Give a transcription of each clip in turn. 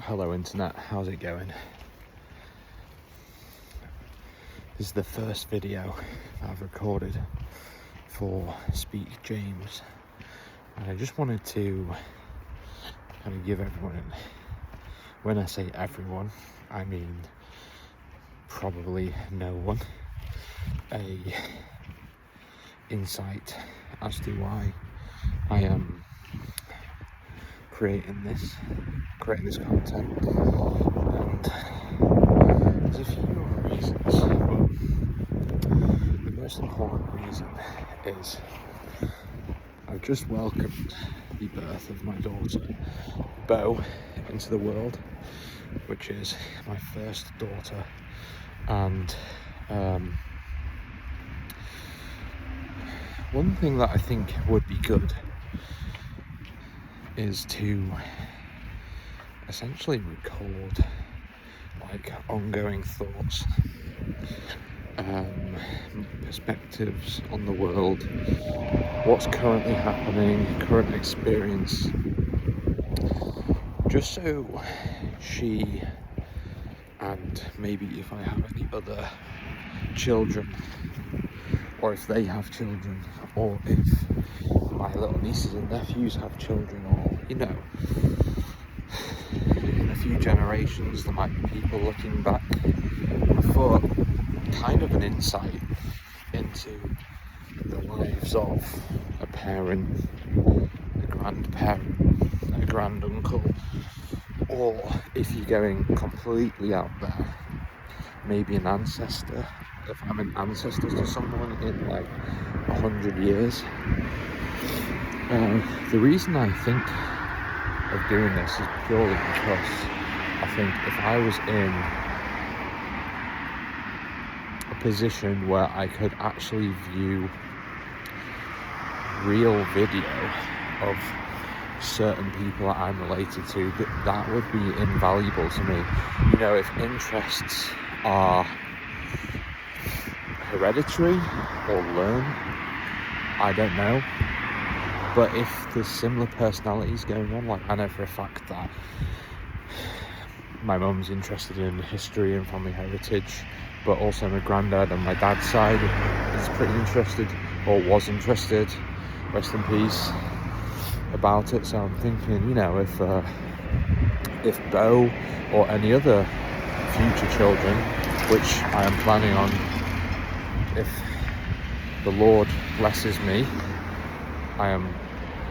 Hello internet, how's it going? This is the first video I've recorded for Speak James, and I just wanted to kind of give everyone, when I say everyone, I mean probably no one, a insight as to why I am creating this content. And there's a few reasons, but the most important reason is I've just welcomed the birth of my daughter Beau into the world, which is my first daughter. And one thing that I think would be good is to essentially record like ongoing thoughts, perspectives on the world, what's currently happening, current experience, just so she, and maybe if I have any other children, or if they have children, or if my little nieces and nephews have children, or in a few generations there might be people looking back for kind of an insight into the lives of a parent, a grandparent, a granduncle, or if you're going completely out there, maybe an ancestor. If I'm an ancestor to someone in like 100 years. The reason I think of doing this is purely because I think if I was in a position where I could actually view real video of certain people that I'm related to, that would be invaluable to me. You know, if interests are hereditary or learned, I don't know. But if there's similar personalities going on, like I know for a fact that my mum's interested in history and family heritage, but also my granddad on my dad's side is pretty interested, or was interested, rest in peace, about it. So I'm thinking, you know, if Beau or any other future children, which I am planning on, if the Lord blesses me, I am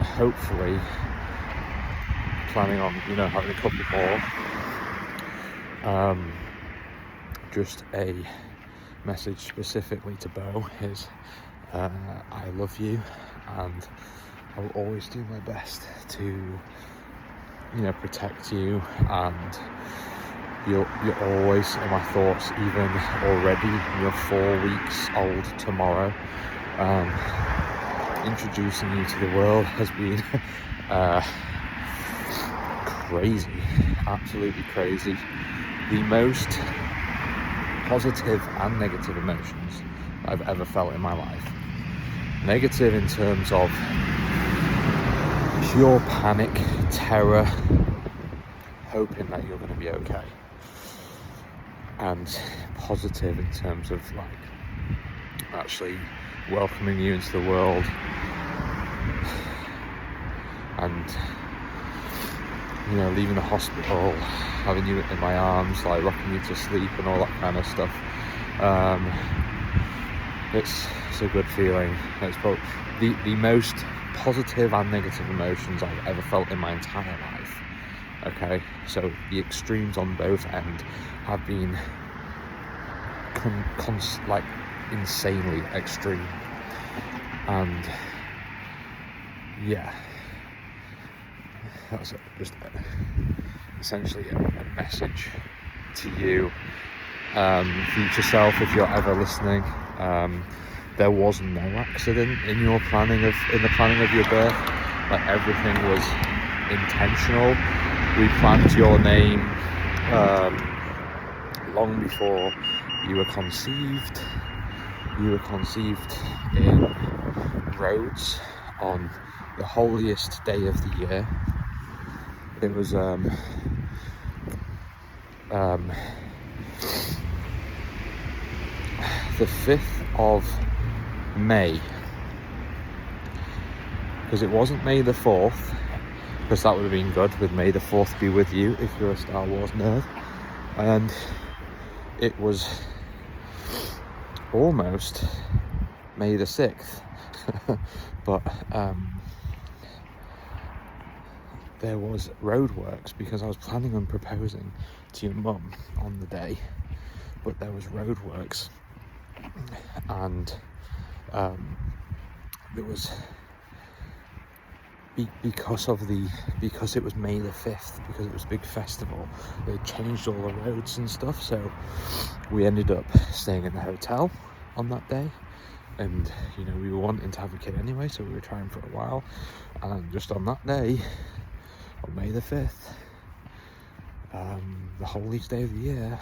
hopefully planning on, you know, having a couple more. Just a message specifically to Beau is I love you, and I will always do my best to, you know, protect you, and you're always in my thoughts, even already. You're 4 weeks old tomorrow. Introducing you to the world has been crazy, absolutely crazy. The most positive and negative emotions I've ever felt in my life. Negative in terms of pure panic, terror, hoping that you're going to be okay. And positive in terms of like actually welcoming you into the world and, you know, leaving the hospital, having you in my arms, like rocking you to sleep and all that kind of stuff. It's a good feeling. It's probably the most positive and negative emotions I've ever felt in my entire life. Okay, so the extremes on both ends have been like insanely extreme, and yeah, that's just essentially a message to you, future self, if you're ever listening. There was no accident in the planning of your birth. Like, everything was intentional. We planned your name long before you were conceived. You were conceived in Rhodes on the holiest day of the year. It was um, the 5th of May, because it wasn't May the 4th, because that would have been good, with May the 4th be with you if you're a Star Wars nerd, and it was almost May the 6th, but there was roadworks, because I was planning on proposing to your mum on the day, but there was roadworks, and there was, because it was May the 5th, because it was a big festival, they changed all the roads and stuff, so we ended up staying in the hotel on that day. And you know, we were wanting to have a kid anyway, so we were trying for a while, and just on that day, on May the 5th, the holiest day of the year,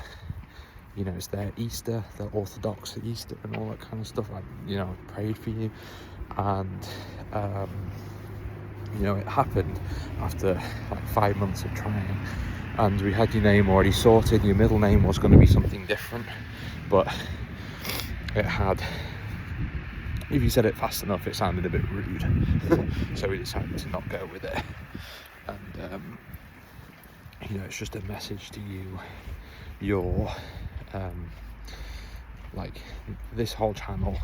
you know, it's their Easter, their Orthodox Easter and all that kind of stuff. I, you know, prayed for you, and you know, it happened after like 5 months of trying, and we had your name already sorted. Your middle name was going to be something different, but it had, if you said it fast enough, it sounded a bit rude, so we decided to not go with it. And you know, it's just a message to you. Your like, this whole channel,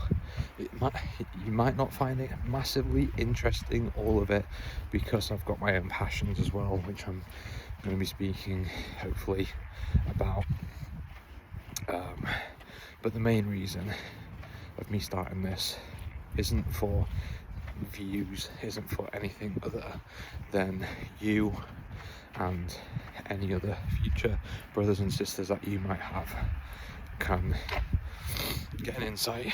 you might not find it massively interesting, all of it, because I've got my own passions as well, which I'm going to be speaking hopefully about, but the main reason of me starting this isn't for views, isn't for anything other than you and any other future brothers and sisters that you might have can get an insight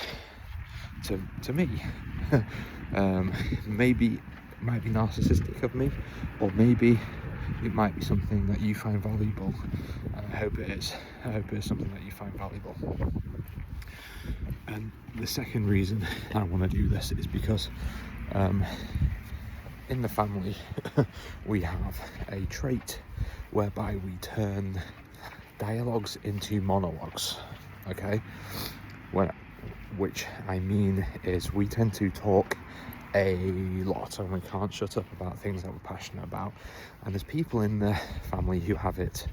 to me. Maybe it might be narcissistic of me, or maybe it might be something that you find valuable, and I hope it is. I hope it is something that you find valuable. And the second reason I want to do this is because in the family we have a trait whereby we turn dialogues into monologues, okay? Which I mean is, we tend to talk a lot and we can't shut up about things that we're passionate about, and there's people in the family who have it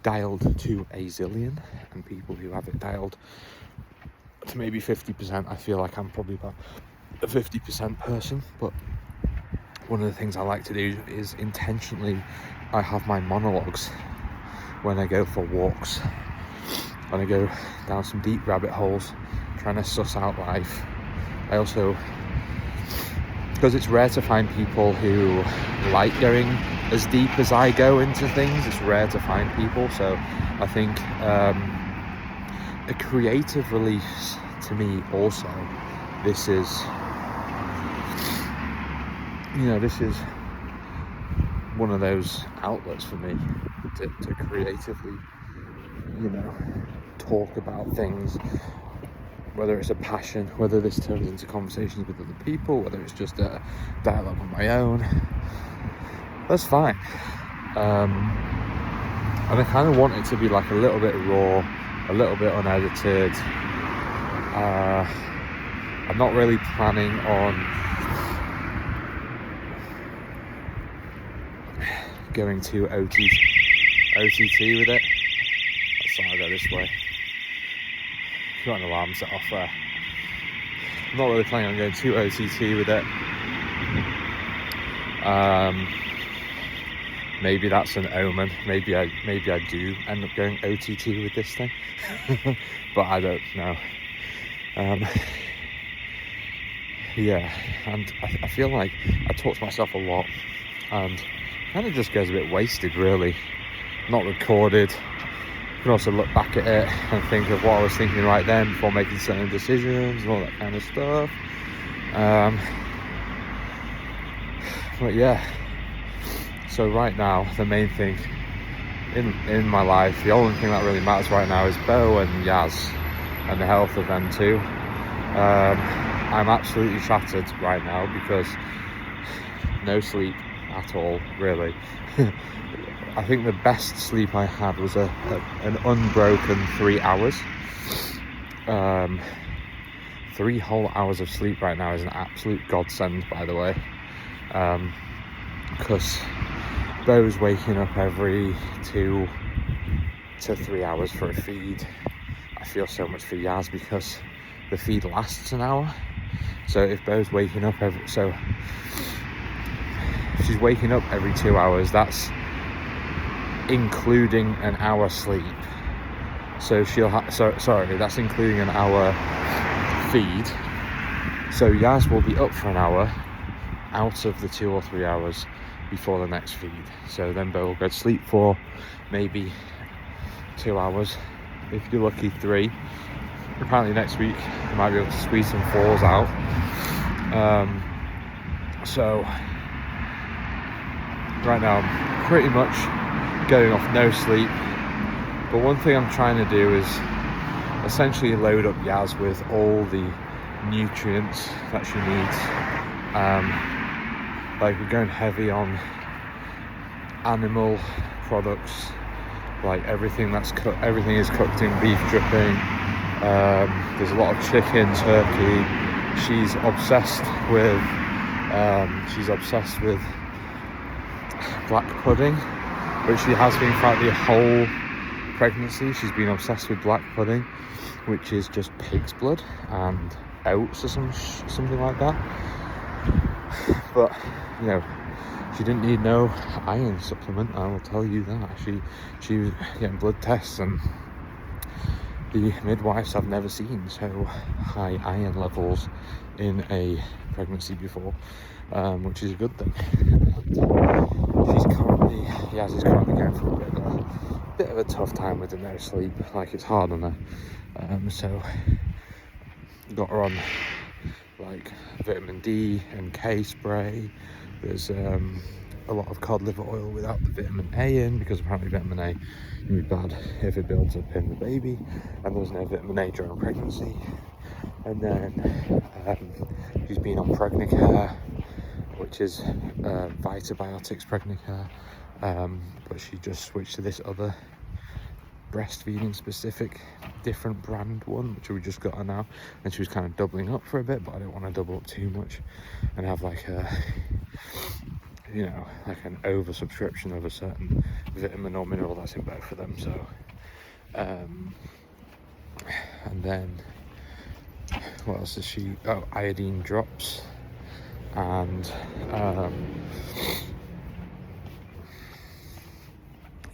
dialed to a zillion, and people who have it dialed to maybe 50%. I feel like I'm probably about a 50% person, but one of the things I like to do is intentionally, I have my monologues when I go for walks, when I go down some deep rabbit holes trying to suss out life. I also, because it's rare to find people who like going as deep as I go into things, it's rare to find people, so I think a creative release to me also, this is, you know, this is one of those outlets for me to creatively, you know, talk about things, whether it's a passion, whether this turns into conversations with other people, whether it's just a dialogue on my own, that's fine. And I kind of want it to be like a little bit raw, a little bit unedited. I'm not really planning on going to OTT with it. Sorry, I'll go this way. Got an alarm set off there. I'm not really planning on going to OTT with it. Maybe that's an omen. Maybe I do end up going OTT with this thing, but I don't know. Yeah, and I feel like I talk to myself a lot, and kind of just goes a bit wasted, really. Not recorded. You can also look back at it and think of what I was thinking right then before making certain decisions and all that kind of stuff. But yeah, so right now the main thing in my life, the only thing that really matters right now is Bo and Yaz and the health of them too. I'm absolutely shattered right now because no sleep at all, really. I think the best sleep I had was an unbroken 3 hours. 3 whole hours of sleep right now is an absolute godsend, by the way, because Bo's waking up every 2 to 3 hours for a feed. I feel so much for Yaz because the feed lasts an hour. So if Bo's waking up if she's waking up every 2 hours, that's including an hour sleep. So that's including an hour feed. So Yaz will be up for an hour out of the 2 or 3 hours before the next feed. So then Bo will go to sleep for maybe 2 hours, if you're lucky 3. Apparently next week you might be able to squeeze some 4s out. So right now I'm pretty much going off no sleep, but one thing I'm trying to do is essentially load up Yaz with all the nutrients that she needs. Like we're going heavy on animal products, like everything is cooked in beef dripping. There's a lot of chicken, turkey. She's obsessed with black pudding, which she has been throughout the whole pregnancy. She's been obsessed with black pudding, which is just pig's blood and oats or something like that. But you know, she didn't need no iron supplement, I will tell you that. She was getting blood tests, and the midwives have never seen so high iron levels in a pregnancy before, which is a good thing. Yaz is currently going through a bit of a tough time with the no sleep. Like, it's hard on her. So got her on like vitamin D and K spray. There's a lot of cod liver oil without the vitamin A in, because apparently vitamin A can be bad if it builds up in the baby, and there's no vitamin A during pregnancy. And then she's been on Pregnacare, which is Vitabiotics Pregnacare, but she just switched to this other breastfeeding specific different brand one, which we just got her now, and she was kind of doubling up for a bit, but I don't want to double up too much and have like a, you know, like an over subscription of a certain vitamin or mineral that's in both of them. So and then what else is she? Oh, iodine drops, and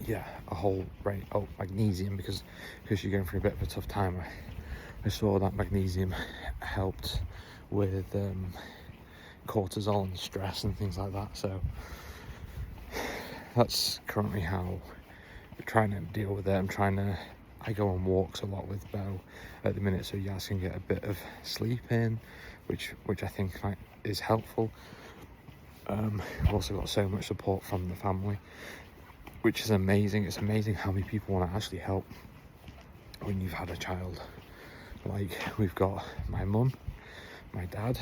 yeah, a whole range. Oh, magnesium, because she's going through a bit of a tough time. I saw that magnesium helped with cortisol and stress and things like that. So that's currently how we're trying to deal with it. I go on walks a lot with Bo at the minute, so Yaz can get a bit of sleep in, which I think is helpful. We've also got so much support from the family, which is amazing. It's amazing how many people want to actually help when you've had a child. Like, we've got my mum, my dad,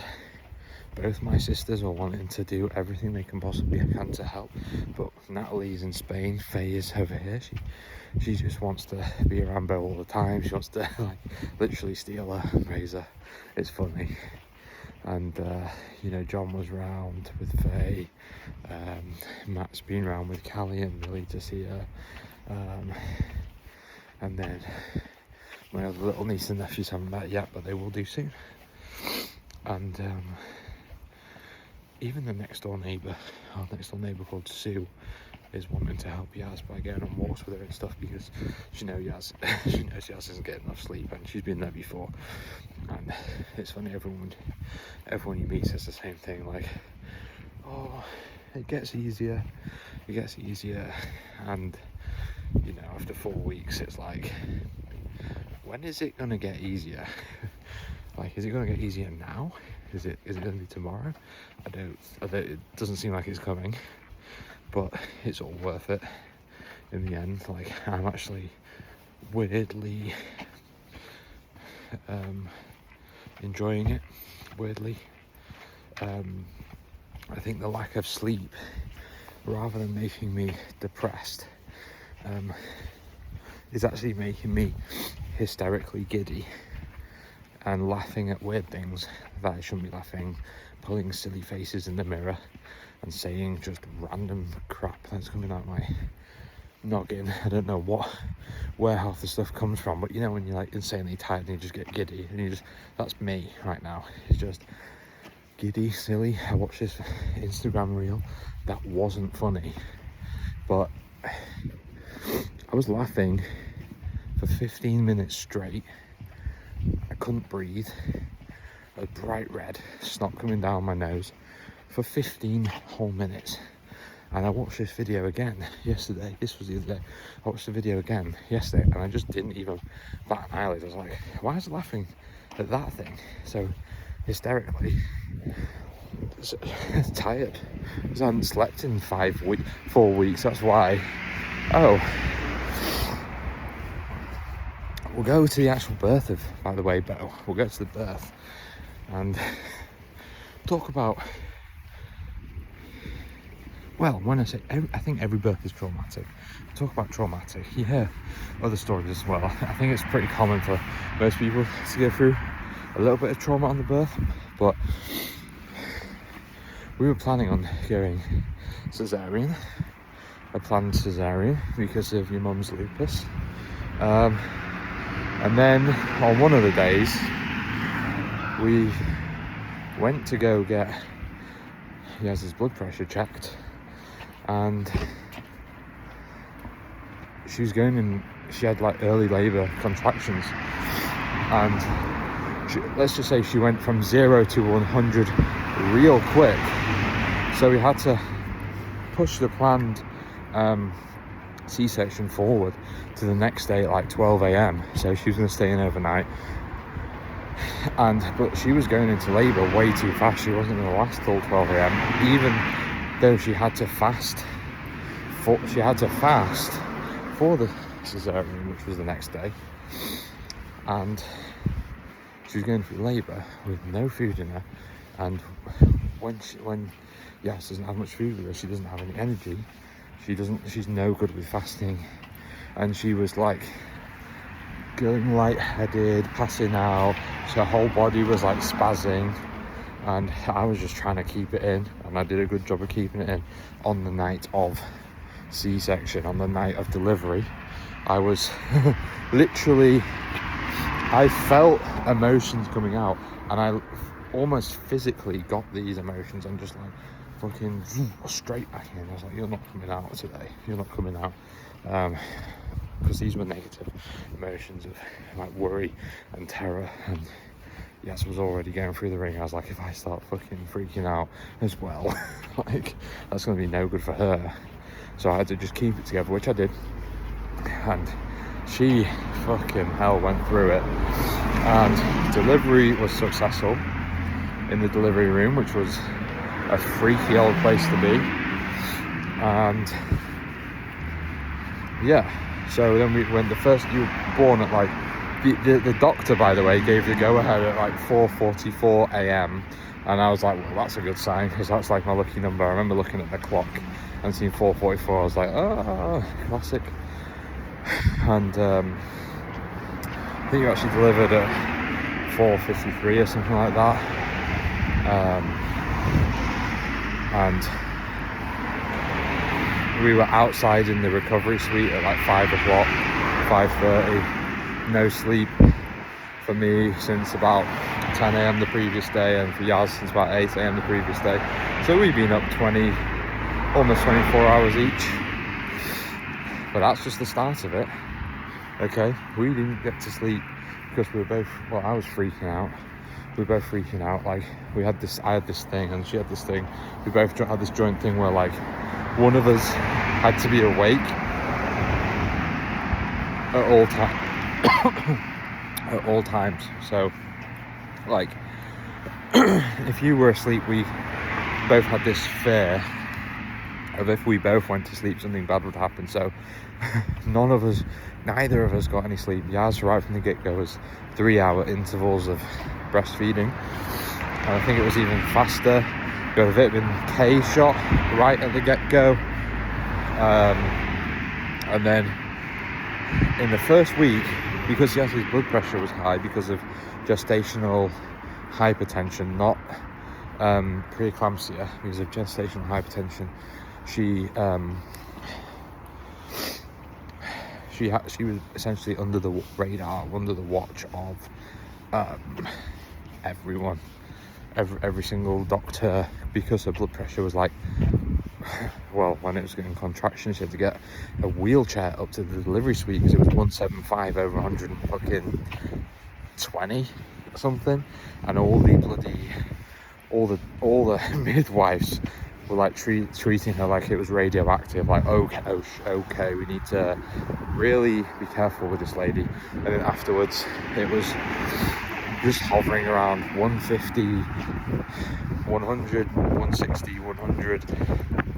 both my sisters are wanting to do everything they can possibly can to help, but Natalie's in Spain, Faye is over here. She just wants to be around Bo all the time. She wants to like literally steal her and raise her. It's funny. And you know, John was round with Faye, Matt's been round with Callie and Millie to see her, and then my other little niece and nephews haven't met yet, but they will do soon. And even the our next door neighbour called Sue, is wanting to help Yaz by going on walks with her and stuff, because she knows Yaz isn't getting enough sleep, and she's been there before. And it's funny, everyone you meet says the same thing, like, oh, it gets easier, and you know, after 4 weeks it's like, when is it gonna get easier? Like, is it gonna get easier now? Is it gonna be tomorrow? It doesn't seem like it's coming, but it's all worth it in the end. Like, I'm actually weirdly enjoying it, weirdly. I think the lack of sleep rather than making me depressed, is actually making me hysterically giddy and laughing at weird things that I shouldn't be laughing, pulling silly faces in the mirror and saying just random crap that's coming out my noggin. I don't know where half the stuff comes from, but you know when you're like insanely tired and you just get giddy, and that's me right now. It's just giddy, silly. I watched this Instagram reel that wasn't funny, but I was laughing for 15 minutes straight. I couldn't breathe. I was bright red, snot coming down my nose for 15 whole minutes. And I watched this video again yesterday. This was the other day. I watched the video again yesterday, and I just didn't even bat an eyelid. I was like, why is I laughing at that thing so hysterically? Tired because I hadn't slept in 4 weeks. That's why. Oh, we'll go to the actual birth of, by the way, Beau. We'll go to the birth and talk about, well, when I say, I think every birth is traumatic. Talk about traumatic. You hear other stories as well. I think it's pretty common for most people to go through a little bit of trauma on the birth, but we were planning on going cesarean. I planned cesarean because of your mum's lupus. And then on one of the days, we went to go get he has his blood pressure checked, and she was going in, she had like early labour contractions, and let's just say she went from 0 to 100 real quick, so we had to push the planned C-section forward to the next day at like 12 a.m. so she was going to stay in overnight, but she was going into labour way too fast. She wasn't going to last till 12 a.m. even though she had to fast for the cesarean, which was the next day, and she was going through labour with no food in her, and when Yas doesn't have much food with her, she doesn't have any energy, she's no good with fasting, and she was like going lightheaded, passing out, so her whole body was like spazzing, and I was just trying to keep it in, and I did a good job of keeping it in. On the night of C-section, on the night of delivery, I was literally, I felt emotions coming out, and I almost physically got these emotions and just like fucking straight back in. I was like, you're not coming out today, you're not coming out, because these were negative emotions of like worry and terror, and Yes was already going through the ring. I was like, if I start fucking freaking out as well, like that's going to be no good for her. So I had to just keep it together, which I did, and she fucking hell went through it, and delivery was successful in the delivery room, which was a freaky old place to be. And yeah, so then when you were born at like the doctor, by the way, gave the go-ahead at like 4:44 a.m. and I was like, well, that's a good sign, because that's like my lucky number. I remember looking at the clock and seeing 4:44. I was like, oh, classic. And I think you actually delivered at 4:53 or something like that. And we were outside in the recovery suite at like 5 o'clock, 5:30. No sleep for me since about 10 a.m. the previous day, and for Yaz since about 8 a.m. the previous day. So we've been up almost 24 hours each. But that's just the start of it. Okay, we didn't get to sleep because we were both, well, I was freaking out. We were both freaking out. Like, I had this thing and she had this thing. We both had this joint thing where like one of us had to be awake at all times. At all times. So like if you were asleep, we both had this fear of if we both went to sleep, something bad would happen. So neither of us got any sleep. Yaz right from the get-go was 3-hour intervals of breastfeeding, and I think it was even faster. Got a vitamin K shot right at the get-go, And then in the first week, because yes, his blood pressure was high because of gestational hypertension, not preeclampsia, because of gestational hypertension, she was essentially under the radar, under the watch of everyone, every single doctor, because her blood pressure was like, well, when it was getting contractions, she had to get a wheelchair up to the delivery suite because it was 175 over 120 or something, and all the midwives were like treating her like it was radioactive, like okay, we need to really be careful with this lady. And then afterwards it was just hovering around 150, 100, 160, 100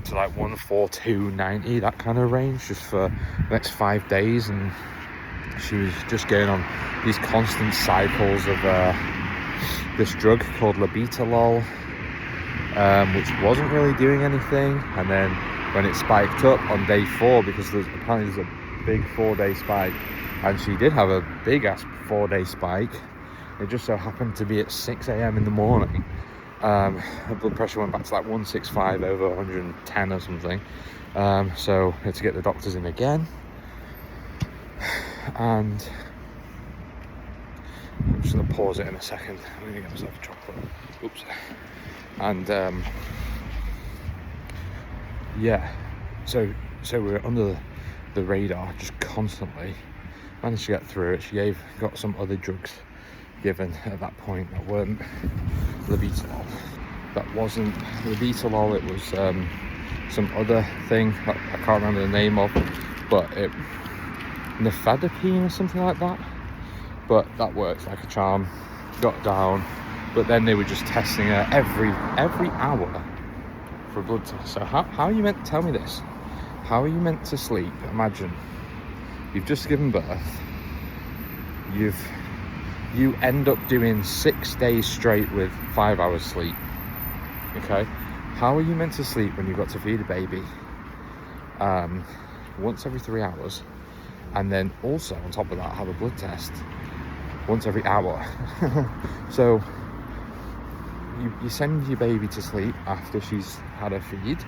to like 142, 90, that kind of range, just for the next 5 days. And she was just going on these constant cycles of this drug called labetalol, which wasn't really doing anything. And then when it spiked up on day 4, because apparently there's a big 4-day spike, and she did have a big ass 4-day spike, it just so happened to be at 6 a.m. in the morning. Her blood pressure went back to like 165 over 110 or something. So we had to get the doctors in again. And I'm just going to pause it in a second. I'm going to get myself a chocolate. Oops. And yeah, so we were under the radar just constantly. Managed to get through it. She got some other drugs given at that point that weren't labetalol. That wasn't labetalol, it was some other thing I can't remember the name of, but nifedipine or something like that. But that worked like a charm, got down. But then they were just testing her every hour for a blood test. So how are you meant to tell me this? How are you meant to sleep? Imagine you've just given birth, you end up doing 6 days straight with 5 hours sleep. Okay, how are you meant to sleep when you've got to feed a baby once every 3 hours, and then also on top of that have a blood test once every hour? So you send your baby to sleep after she's had her feed,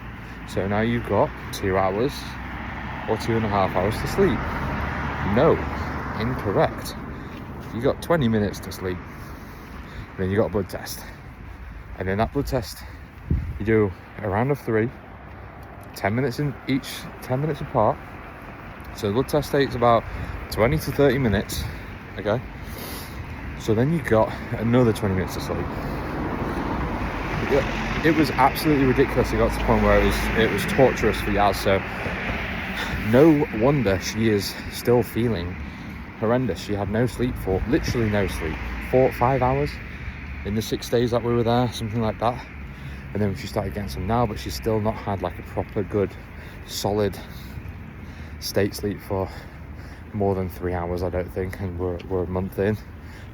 so now you've got 2 hours or 2.5 hours to sleep. No, incorrect. You got 20 minutes to sleep, then you got a blood test, and then that blood test you do a round of 3, 10 minutes in each, 10 minutes apart. So the blood test takes about 20 to 30 minutes. Okay, so then you got another 20 minutes to sleep. It was absolutely ridiculous. It got to the point where it was torturous for Yaz. So no wonder she is still feeling horrendous. She had no sleep for literally no sleep, 4 or 5 hours in the 6 days that we were there, something like that. And then she started getting some now, but she's still not had like a proper good solid state sleep for more than 3 hours, I don't think. And we're a month in,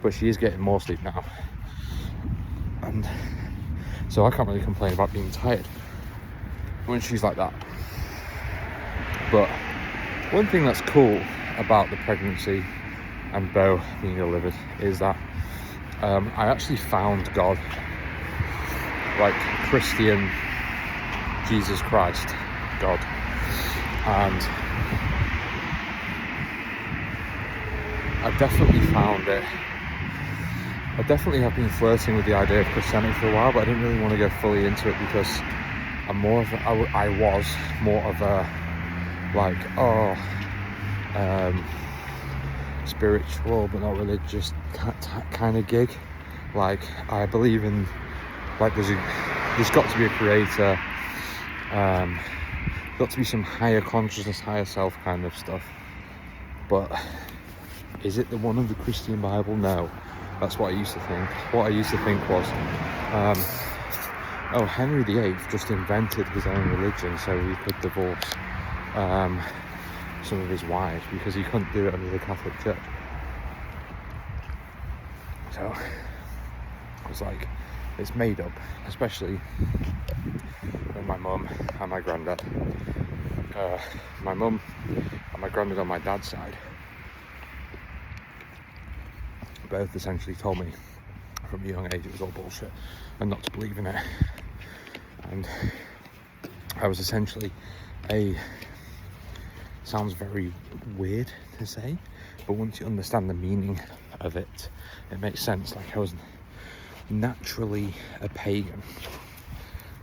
but she is getting more sleep now, and so I can't really complain about being tired when she's like that. But one thing that's cool about the pregnancy and Beau being delivered is that I actually found God, like Christian Jesus Christ God, and I definitely found it. I definitely have been flirting with the idea of Christianity for a while, but I didn't really want to go fully into it because I was more of a like spiritual but not religious kind of gig. Like, I believe in, like, there's got to be a creator, got to be some higher consciousness, higher self kind of stuff. But is it the one of the Christian Bible? No. That's what I used to think. What I used to think was, Henry VIII just invented his own religion so he could divorce some of his wives because he couldn't do it under the Catholic Church. So I was like, it's made up, especially when my mum and my granddad my mum and my granddad on my dad's side both essentially told me from a young age it was all bullshit and not to believe in it. And I was essentially sounds very weird to say, but once you understand the meaning of it, it makes sense. Like, I was naturally a pagan,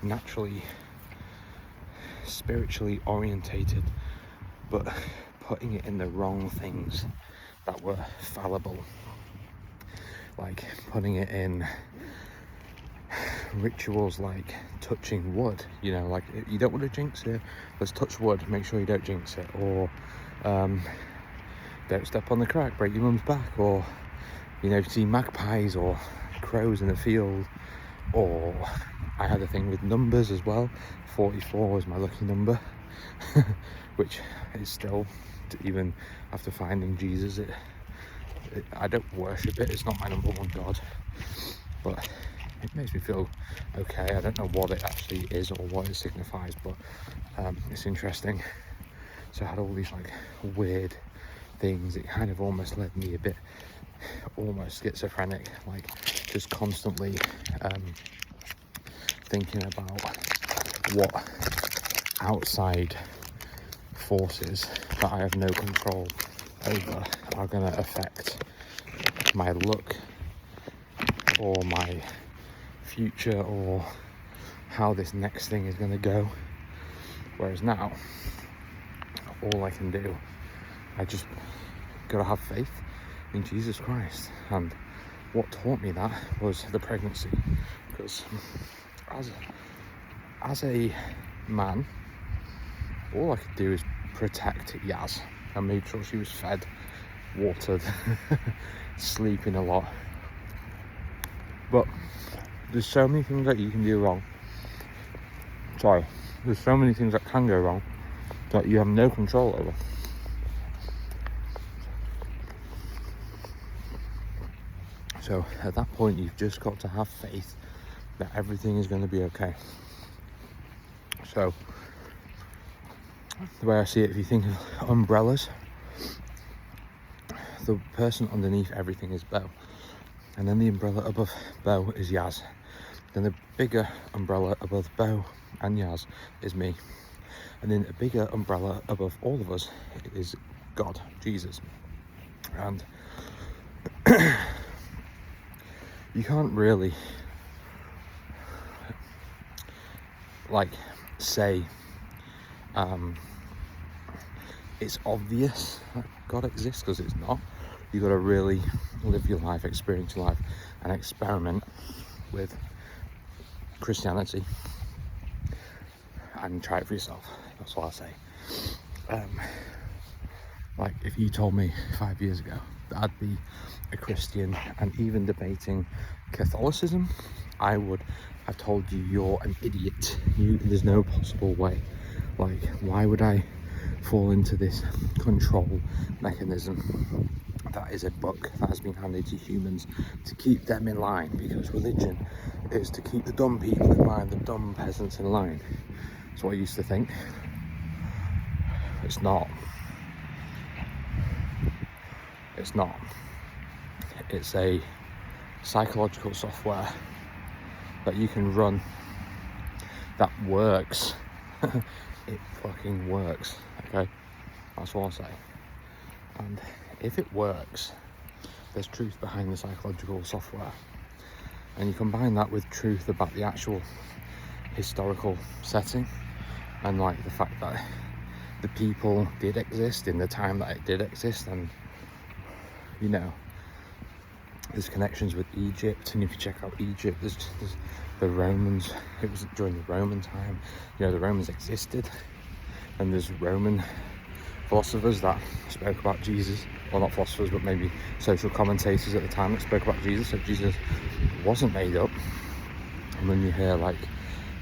naturally spiritually orientated, but putting it in the wrong things that were fallible, like putting it in rituals like touching wood, you know, like you don't want to jinx it, let's touch wood, make sure you don't jinx it, or don't step on the crack, break your mum's back, or, you know, see magpies or crows in the field. Or I had a thing with numbers as well. 44 was my lucky number, which is still, even after finding Jesus, I don't worship it, it's not my number one God, but it makes me feel okay. I don't know what it actually is or what it signifies, but it's interesting. So I had all these like weird things. It kind of almost led me a bit almost schizophrenic, like just constantly thinking about what outside forces that I have no control over are going to affect my look or my future or how this next thing is going to go. Whereas now, all I can do, I just gotta have faith in Jesus Christ. And what taught me that was the pregnancy, because as a man, all I could do is protect Yaz. I made sure she was fed, watered, sleeping a lot. But there's so many things that you can do wrong. There's so many things that can go wrong that you have no control over. So at that point, you've just got to have faith that everything is going to be okay. So the way I see it, if you think of umbrellas, the person underneath everything is Bo, and then the umbrella above Bo is Yaz. Then the bigger umbrella above Bo and Yaz is me, and then a bigger umbrella above all of us is God, Jesus. And you can't really like say it's obvious that God exists, because it's not. You got to really live your life, experience your life, and experiment with Christianity and try it for yourself. That's what I say. Like, if you told me 5 years ago that I'd be a Christian and even debating Catholicism, I would have told you you're an idiot. There's no possible way. Like, why would I fall into this control mechanism? That is a book that has been handed to humans to keep them in line, because religion is to keep the dumb people in line, the dumb peasants in line. That's what I used to think. It's not. It's not. It's a psychological software that you can run that works. It fucking works, okay? That's what I'll say. And if it works, there's truth behind the psychological software. And you combine that with truth about the actual historical setting, and like the fact that the people did exist in the time that it did exist, and you know, there's connections with Egypt, and if you check out Egypt, there's the Romans. It was during the Roman time, you know, the Romans existed, and there's Roman philosophers that spoke about Jesus, well, not philosophers, but maybe social commentators at the time that spoke about Jesus. So Jesus wasn't made up. And when you hear like,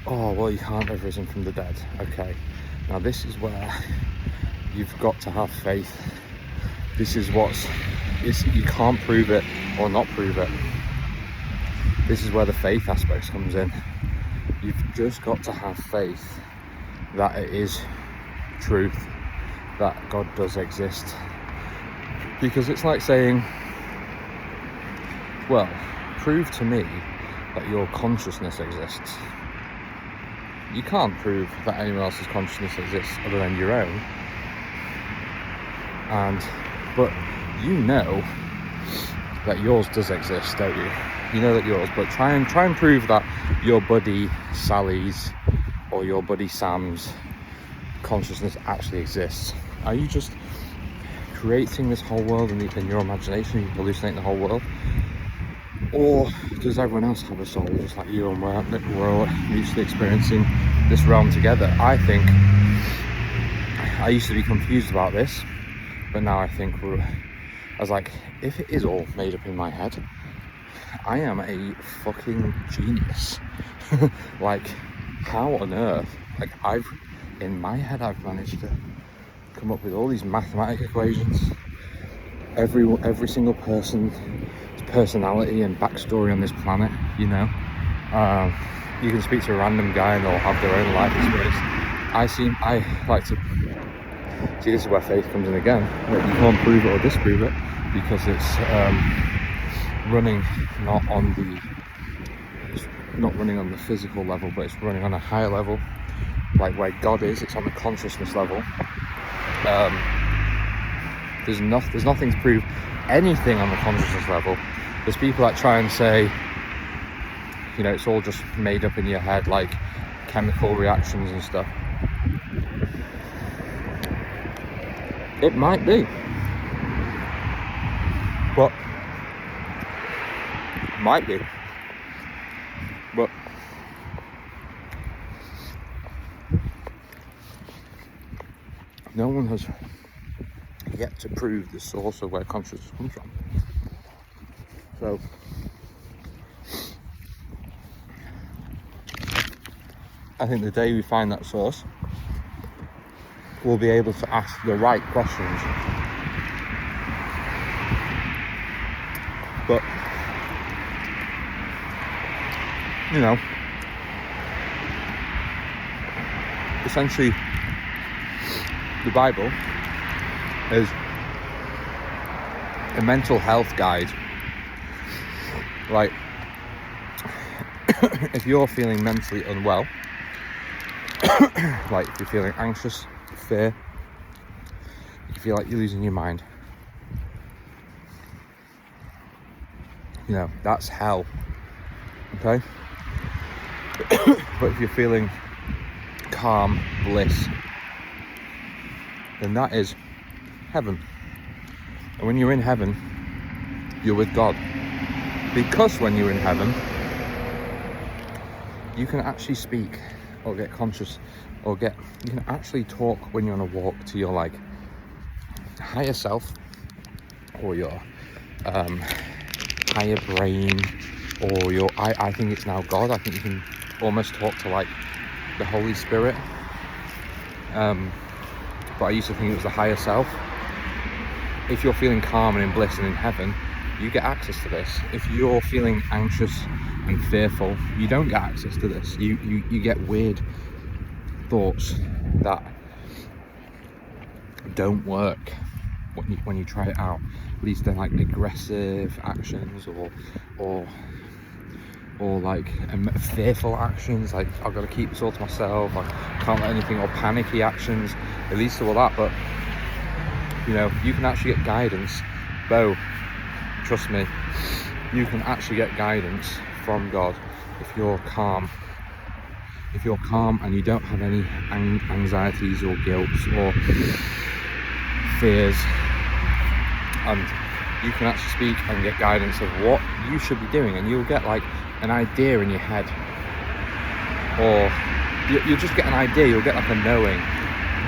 oh well, you can't have risen from the dead, okay, now this is where you've got to have faith. This is you can't prove it or not prove it. This is where the faith aspect comes in. You've just got to have faith that it is truth that God does exist. Because it's like saying, well, prove to me that your consciousness exists. You can't prove that anyone else's consciousness exists other than your own. But you know that yours does exist, don't you? You know that yours, but try and prove that your buddy Sally's or your buddy Sam's consciousness actually exists. Are you just creating this whole world in your imagination? Are you hallucinating the whole world? Or does everyone else have a soul just like you, and we're all mutually experiencing this realm together? I think I used to be confused about this, but now I think if it is all made up in my head, I am a fucking genius. Like, how on earth? Like, in my head I've managed to come up with all these mathematical equations. Every single person's personality and backstory on this planet, you know. You can speak to a random guy and they'll have their own life experience. I like to see, this is where faith comes in again. Like, you can't prove it or disprove it, because it's running not running on the physical level, but it's running on a higher level, like where God is. It's on the consciousness level. There's nothing to prove anything on the consciousness level. There's people that try and say, you know, it's all just made up in your head, like chemical reactions and stuff. It might be, but no one has yet to prove the source of where consciousness comes from. So I think the day we find that source, we'll be able to ask the right questions. But, you know, essentially the Bible is a mental health guide. Like, if you're feeling mentally unwell, like if you're feeling anxious, fear, you feel like you're losing your mind, you know, that's hell. Okay? But if you're feeling calm, bliss, then that is heaven. And when you're in heaven, you're with God. Because when you're in heaven, you can actually speak or get conscious, or you can actually talk when you're on a walk to your like higher self, or your higher brain, or your I think it's now God. I think you can almost talk to like the Holy Spirit, but I used to think it was the higher self. If you're feeling calm and in bliss and in heaven, you get access to this. If you're feeling anxious and fearful, you don't get access to this. You get weird thoughts that don't work when you try it out. At least they're like aggressive actions or like fearful actions, like I've got to keep this all to myself, I can't let anything, or panicky actions. It leads to all that. But you know, you can actually get guidance. Bo, trust me, you can actually get guidance from God if you're calm. If you're calm and you don't have any anxieties or guilts or fears, and you can actually speak and get guidance of what you should be doing, and you'll get like an idea in your head, or you'll just get an idea. You'll get like a knowing.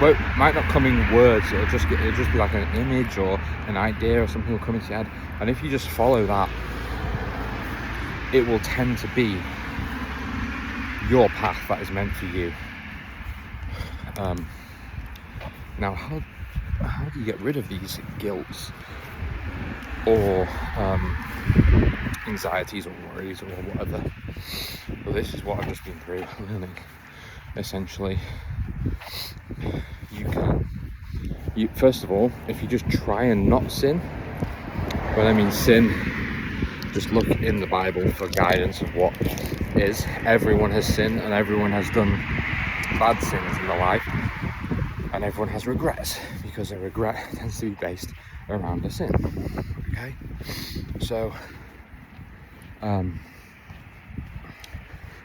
Well, it might not come in words. It'll just be like an image or an idea, or something will come into your head. And if you just follow that, it will tend to be your path that is meant for you. Now, how do you get rid of these guilts or anxieties or worries or whatever? Well, this is what I've just been through, learning essentially you can. First of all, if you just try and not sin, when I mean sin, just look in the Bible for guidance of what is. Everyone has sinned and everyone has done bad things in their life, and everyone has regrets, because a regret tends to be based around a sin. Okay, so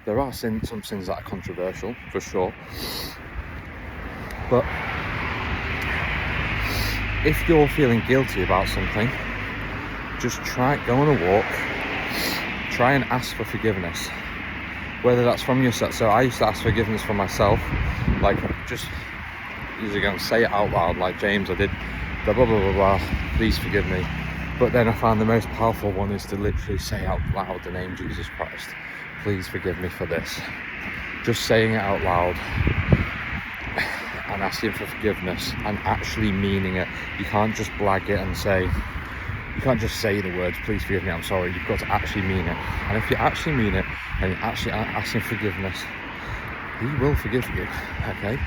there are some sins that are controversial for sure, but if you're feeling guilty about something, just go on a walk, try and ask for forgiveness, whether that's from yourself. So I used to ask forgiveness from myself, like just usually go and say it out loud, like, James, I did blah blah blah blah blah, please forgive me. But then I found the most powerful one is to literally say out loud the name Jesus Christ, please forgive me for this. Just saying it out loud and asking for forgiveness and actually meaning it. You can't just blag it and say, you can't just say the words, please forgive me, I'm sorry. You've got to actually mean it. And if you actually mean it and you're actually asking forgiveness, he will forgive you, okay?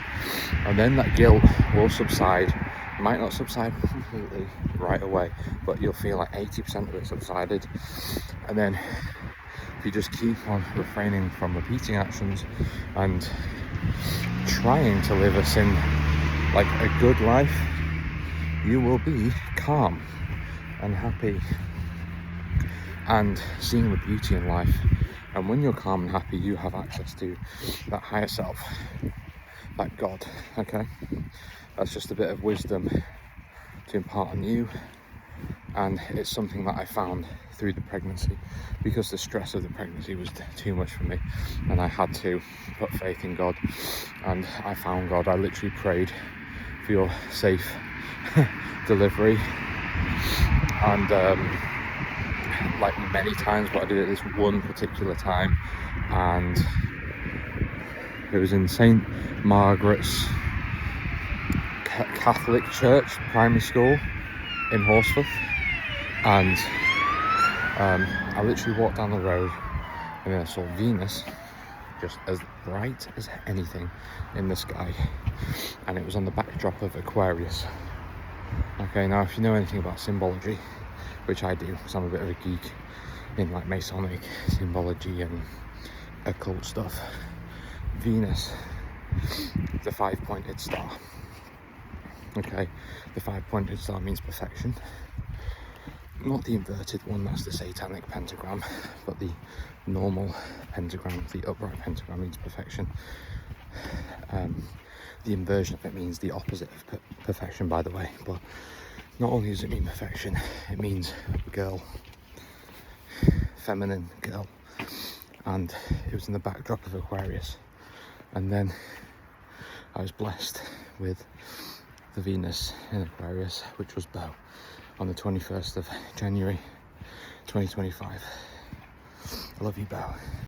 And then that guilt will subside. It might not subside completely right away, but you'll feel like 80% of it subsided. And then if you just keep on refraining from repeating actions and trying to live like a good life, you will be calm and happy and seeing the beauty in life. And when you're calm and happy, you have access to that higher self, that God, okay? That's just a bit of wisdom to impart on you, and it's something that I found through the pregnancy, because the stress of the pregnancy was too much for me, and I had to put faith in God, and I found God. I literally prayed for your safe delivery, and like many times, but I did it this one particular time, and it was in St. Margaret's Catholic Church primary school in Horsforth, and I literally walked down the road and then I saw Venus just as bright as anything in the sky, and it was on the backdrop of Aquarius. Okay, now if you know anything about symbology, which I do because I'm a bit of a geek in like Masonic symbology and occult stuff, Venus, the 5-pointed star. Okay, the 5-pointed star means perfection. Not the inverted one, that's the satanic pentagram, but the normal pentagram, the upright pentagram, means perfection. The inversion of it means the opposite of perfection, by the way, but not only does it mean perfection, it means girl, feminine girl, and it was in the backdrop of Aquarius. And then I was blessed with the Venus in Aquarius, which was Bo, on the 21st of January 2025. I love you, Bo.